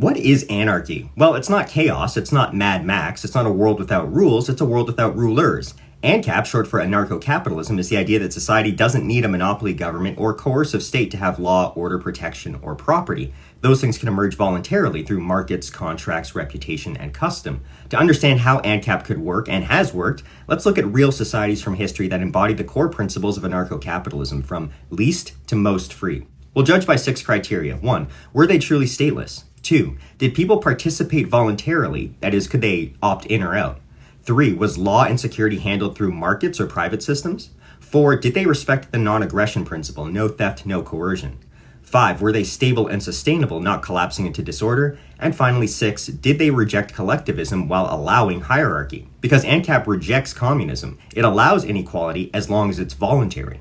What is anarchy? Well, it's not chaos, it's not Mad Max, it's not a world without rules, it's a world without rulers. ANCAP, short for Anarcho-Capitalism, is the idea that society doesn't need a monopoly government or coercive state to have law, order, protection, or property. Those things can emerge voluntarily through markets, contracts, reputation, and custom. To understand how ANCAP could work and has worked, let's look at real societies from history that embody the core principles of anarcho-capitalism, from least to most free. We'll judge by 6 criteria. 1. Were they truly stateless? 2. Did people participate voluntarily? That is, could they opt in or out? 3. Was law and security handled through markets or private systems? 4. Did they respect the non-aggression principle, no theft, no coercion? 5. Were they stable and sustainable, not collapsing into disorder? And finally, 6. Did they reject collectivism while allowing hierarchy? Because ANCAP rejects communism. It allows inequality as long as it's voluntary.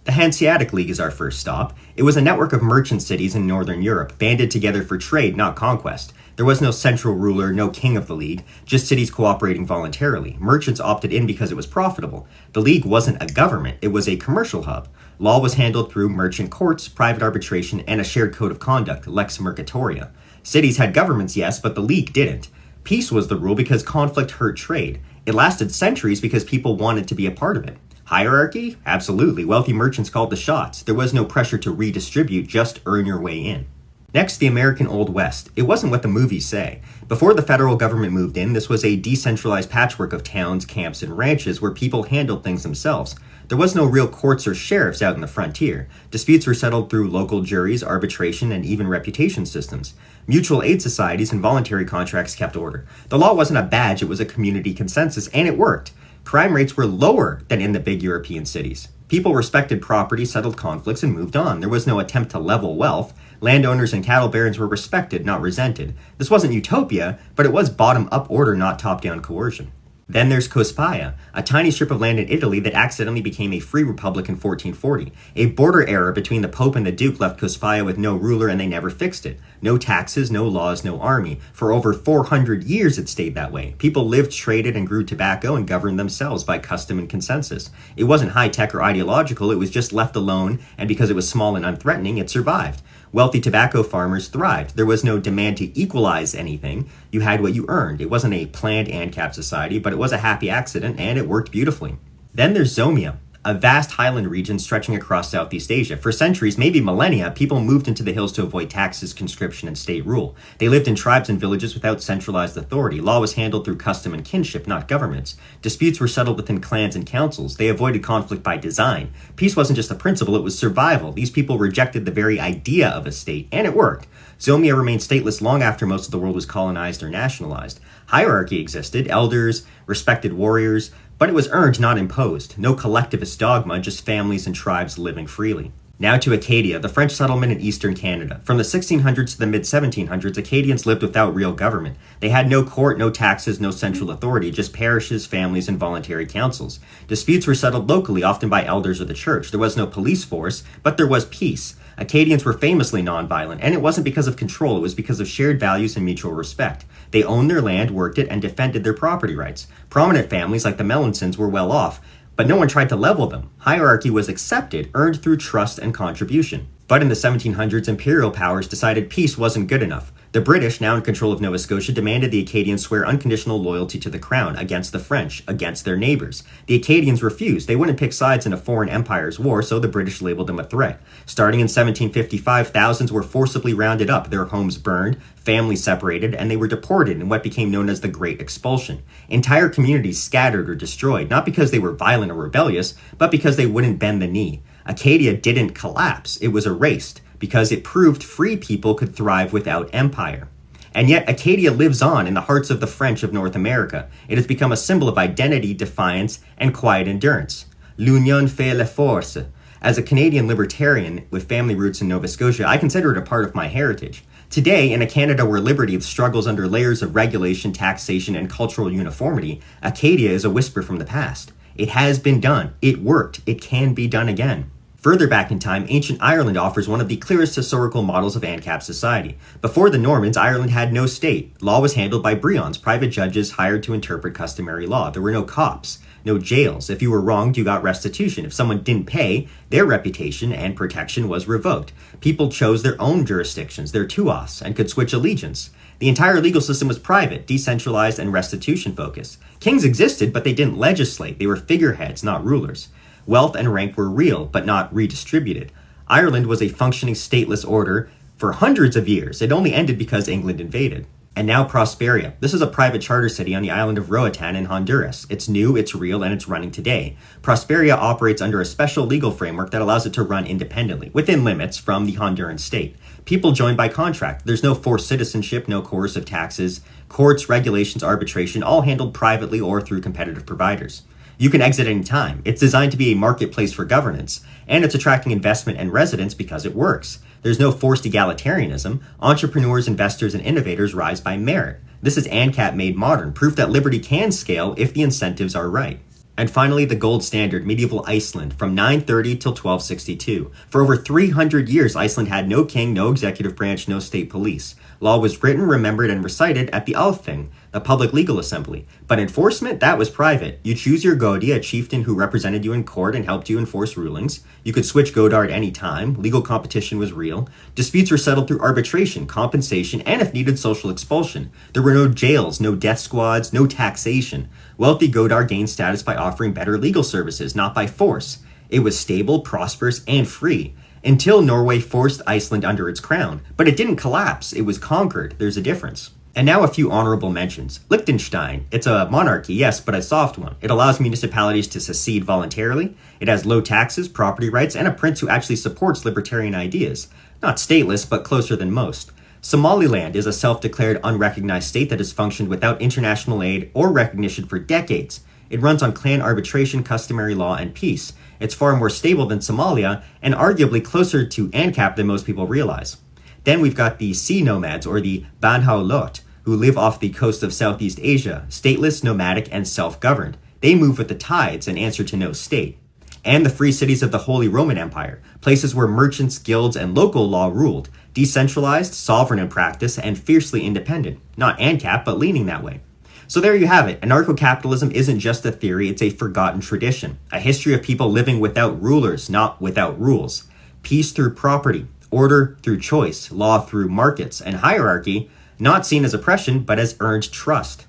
The Hanseatic League is our first stop. It was a network of merchant cities in Northern Europe, banded together for trade, not conquest. There was no central ruler, no king of the League, just cities cooperating voluntarily. Merchants opted in because it was profitable. The League wasn't a government, it was a commercial hub. Law was handled through merchant courts, private arbitration, and a shared code of conduct, lex mercatoria. Cities had governments, yes, but the League didn't. Peace was the rule because conflict hurt trade. It lasted centuries because people wanted to be a part of it. Hierarchy? Absolutely. Wealthy merchants called the shots. There was no pressure to redistribute, just earn your way in. Next, the American Old West. It wasn't what the movies say. Before the federal government moved in, this was a decentralized patchwork of towns, camps, and ranches where people handled things themselves. There was no real courts or sheriffs out in the frontier. Disputes were settled through local juries, arbitration, and even reputation systems. Mutual aid societies and voluntary contracts kept order. The law wasn't a badge, it was a community consensus, and it worked. Crime rates were lower than in the big European cities. People respected property, settled conflicts, and moved on. There was no attempt to level wealth. Landowners and cattle barons were respected, not resented. This wasn't utopia, but it was bottom-up order, not top-down coercion. Then there's Cospaya, a tiny strip of land in Italy that accidentally became a free republic in 1440. A border error between the Pope and the Duke left Cospaya with no ruler, and they never fixed it. No taxes, no laws, no army. For over 400 years it stayed that way. People lived, traded, and grew tobacco and governed themselves by custom and consensus. It wasn't high-tech or ideological, it was just left alone, and because it was small and unthreatening, it survived. Wealthy tobacco farmers thrived. There was no demand to equalize anything. You had what you earned. It wasn't a planned ANCAP society, but it was a happy accident, and it worked beautifully. Then there's Zomia, a vast highland region stretching across Southeast Asia. For centuries, maybe millennia, people moved into the hills to avoid taxes, conscription, and state rule. They lived in tribes and villages without centralized authority. Law was handled through custom and kinship, not governments. Disputes were settled within clans and councils. They avoided conflict by design. Peace wasn't just a principle, it was survival. These people rejected the very idea of a state, and it worked. Zomia remained stateless long after most of the world was colonized or nationalized. Hierarchy existed, elders, respected warriors, but it was earned, not imposed. No collectivist dogma, just families and tribes living freely. Now to Acadia, the French settlement in eastern Canada. From the 1600s to the mid-1700s, Acadians lived without real government. They had no court, no taxes, no central authority, just parishes, families, and voluntary councils. Disputes were settled locally, often by elders of the church. There was no police force, but there was peace. Acadians were famously nonviolent, and it wasn't because of control, it was because of shared values and mutual respect. They owned their land, worked it, and defended their property rights. Prominent families like the Melancons were well off, but no one tried to level them. Hierarchy was accepted, earned through trust and contribution. But in the 1700s, imperial powers decided peace wasn't good enough. The British, now in control of Nova Scotia, demanded the Acadians swear unconditional loyalty to the crown, against the French, against their neighbors. The Acadians refused. They wouldn't pick sides in a foreign empire's war, so the British labeled them a threat. Starting in 1755, thousands were forcibly rounded up, their homes burned, families separated, and they were deported in what became known as the Great Expulsion. Entire communities scattered or destroyed, not because they were violent or rebellious, but because they wouldn't bend the knee. Acadia didn't collapse, it was erased, because it proved free people could thrive without empire. And yet Acadia lives on in the hearts of the French of North America. It has become a symbol of identity, defiance, and quiet endurance. L'union fait la force. As a Canadian libertarian with family roots in Nova Scotia, I consider it a part of my heritage. Today, in a Canada where liberty struggles under layers of regulation, taxation, and cultural uniformity, Acadia is a whisper from the past. It has been done. It worked. It can be done again. Further back in time, ancient Ireland offers one of the clearest historical models of ANCAP society. Before the Normans, Ireland had no state. Law was handled by brehons, private judges hired to interpret customary law. There were no cops, no jails. If you were wronged, you got restitution. If someone didn't pay, their reputation and protection was revoked. People chose their own jurisdictions, their tuas, and could switch allegiance. The entire legal system was private, decentralized, and restitution-focused. Kings existed, but they didn't legislate. They were figureheads, not rulers. Wealth and rank were real, but not redistributed. Ireland was a functioning stateless order for hundreds of years. It only ended because England invaded. And now Prosperia. This is a private charter city on the island of Roatan in Honduras. It's new, it's real, and it's running today. Prosperia operates under a special legal framework that allows it to run independently, within limits from the Honduran state. People join by contract. There's no forced citizenship, no coercive taxes. Courts, regulations, arbitration, all handled privately or through competitive providers. You can exit any time. It's designed to be a marketplace for governance, and it's attracting investment and residents because it works. There's no forced egalitarianism. Entrepreneurs, investors, and innovators rise by merit. This is ANCAP made modern, proof that liberty can scale if the incentives are right. And finally, the gold standard, medieval Iceland, from 930 till 1262. For over 300 years, Iceland had no king, no executive branch, no state police. Law was written, remembered, and recited at the Althing, the public legal assembly. But enforcement, that was private. You choose your Godi, a chieftain who represented you in court and helped you enforce rulings. You could switch Godar at any time. Legal competition was real. Disputes were settled through arbitration, compensation, and if needed, social expulsion. There were no jails, no death squads, no taxation. Wealthy Godar gained status by offering better legal services, not by force. It was stable, prosperous, and free. Until Norway forced Iceland under its crown. But it didn't collapse, it was conquered. There's a difference. And now a few honorable mentions. Liechtenstein. It's a monarchy, yes, but a soft one. It allows municipalities to secede voluntarily. It has low taxes, property rights, and a prince who actually supports libertarian ideas. Not stateless, but closer than most. Somaliland is a self-declared unrecognized state that has functioned without international aid or recognition for decades. It runs on clan arbitration, customary law, and peace. It's far more stable than Somalia, and arguably closer to ANCAP than most people realize. Then we've got the sea nomads, or the Banhao Lot, who live off the coast of Southeast Asia, stateless, nomadic, and self-governed. They move with the tides and answer to no state. And the free cities of the Holy Roman Empire, places where merchants, guilds, and local law ruled, decentralized, sovereign in practice, and fiercely independent. Not ANCAP, but leaning that way. So there you have it. Anarcho-capitalism isn't just a theory, it's a forgotten tradition. A history of people living without rulers, not without rules. Peace through property, order through choice, law through markets, and hierarchy, not seen as oppression, but as earned trust.